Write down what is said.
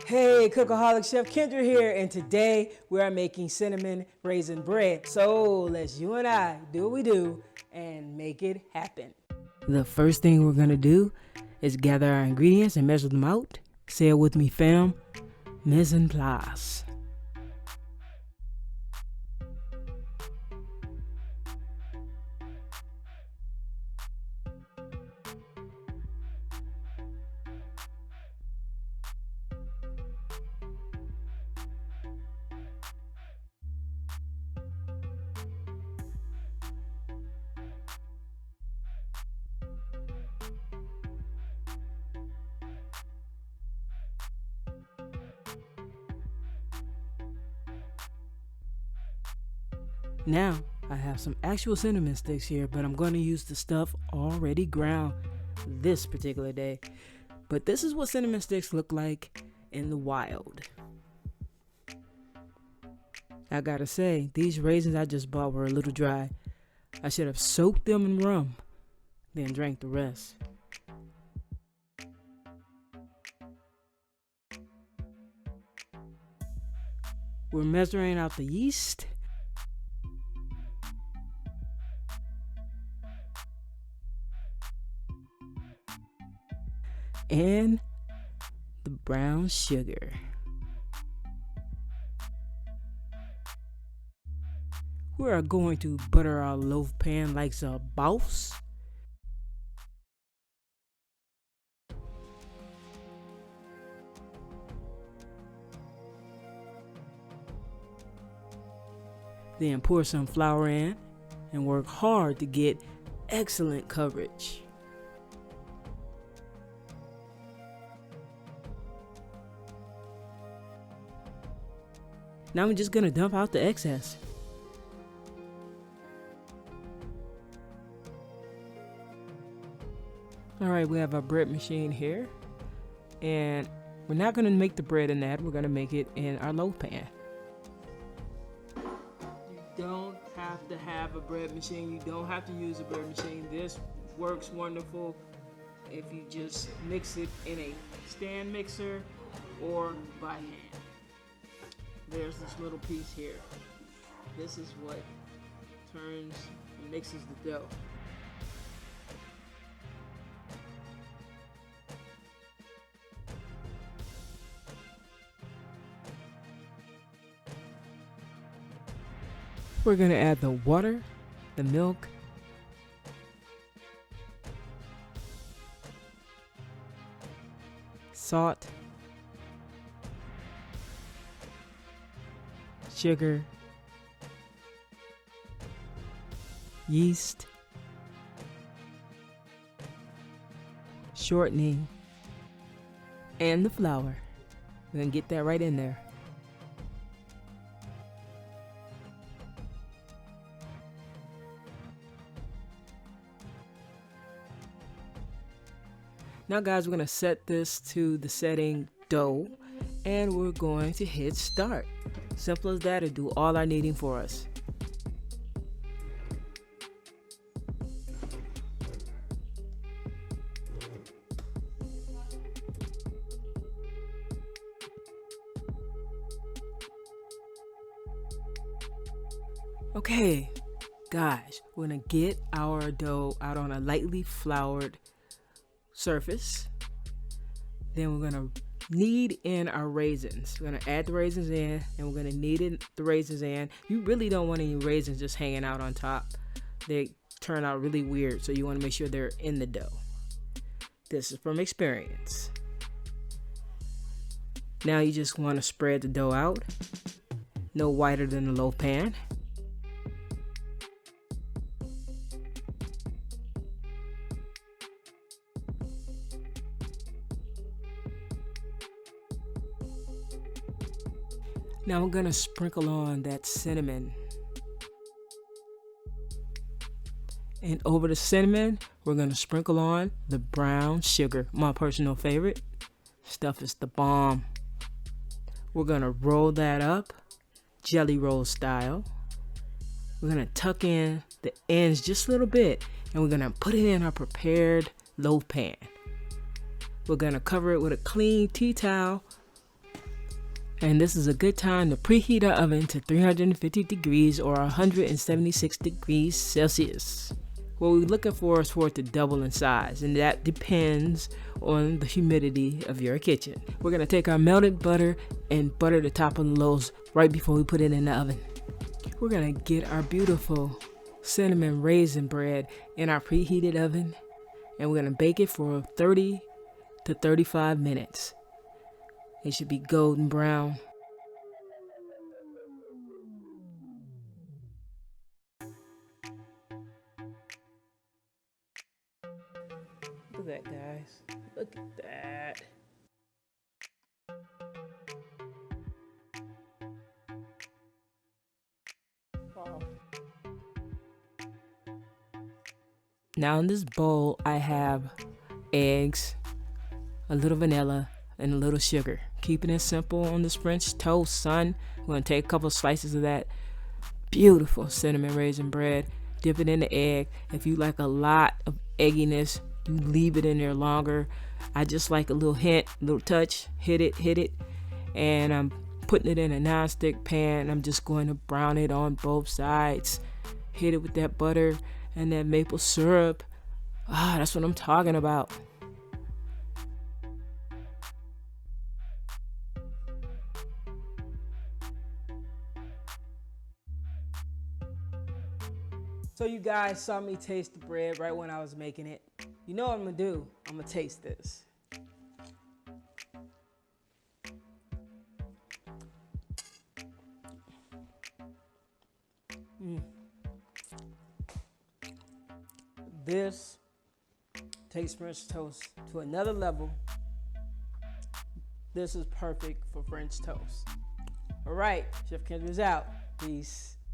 Hey, Cookaholic Chef Kendra here, and today we are making cinnamon raisin bread. So let's you and I do what we do and make it happen. The first thing we're gonna do is gather our ingredients and measure them out. Say it with me, fam. Mise en place. Now, I have some actual cinnamon sticks here, but I'm going to use the stuff already ground this particular day. But this is what cinnamon sticks look like in the wild. I gotta say, these raisins I just bought were a little dry. I should have soaked them in rum, then drank the rest. We're measuring out the yeast. And the brown sugar. We are going to butter our loaf pan like a boss. Then pour some flour in and work hard to get excellent coverage. Now I'm just gonna dump out the excess. Alright, we have our bread machine here. And we're not gonna make the bread in that, we're gonna make it in our loaf pan. You don't have to have a bread machine, you don't have to use a bread machine. This works wonderful if you just mix it in a stand mixer or by hand. There's this little piece here. This is what turns and mixes the dough. We're going to add the water, the milk, salt, sugar, yeast, shortening, and the flour. We're gonna get that right in there. Now guys, we're gonna set this to the setting dough and we're going to hit start. Simple as that, to do all our kneading for us. Okay, guys, we're gonna get our dough out on a lightly floured surface. Then we're gonna knead in our raisins. We're gonna add the raisins in and we're gonna knead the raisins in. You really don't want any raisins just hanging out on top. They turn out really weird, so you want to make sure they're in the dough. This is from experience. Now you just want to spread the dough out, no wider than the loaf pan. Now we're gonna sprinkle on that cinnamon. And over the cinnamon, we're gonna sprinkle on the brown sugar. My personal favorite. Stuff is the bomb. We're gonna roll that up, jelly roll style. We're gonna tuck in the ends just a little bit, and we're gonna put it in our prepared loaf pan. We're gonna cover it with a clean tea towel And this is a good time to preheat our oven to 350 degrees or 176 degrees Celsius. What we're looking for is for it to double in size, and that depends on the humidity of your kitchen. We're gonna take our melted butter and butter the top of the loaves right before we put it in the oven. We're gonna get our beautiful cinnamon raisin bread in our preheated oven, and we're gonna bake it for 30 to 35 minutes. It should be golden brown. Look at that, guys. Look at that. Wow. Now in this bowl, I have eggs, a little vanilla, and a little sugar. Keeping it simple on this French toast, son. We're gonna take a couple slices of that beautiful cinnamon raisin bread, dip it in the egg. If you like a lot of egginess, you leave it in there longer. I just like a little hint, a little touch, hit it. And I'm putting it in a non-stick pan. I'm just going to brown it on both sides. Hit it with that butter and that maple syrup. That's what I'm talking about. So you guys saw me taste the bread right when I was making it. You know what I'm gonna do? I'm gonna taste this. This takes French toast to another level. This is perfect for French toast. All right, Chef KENDRA'S out. Peace.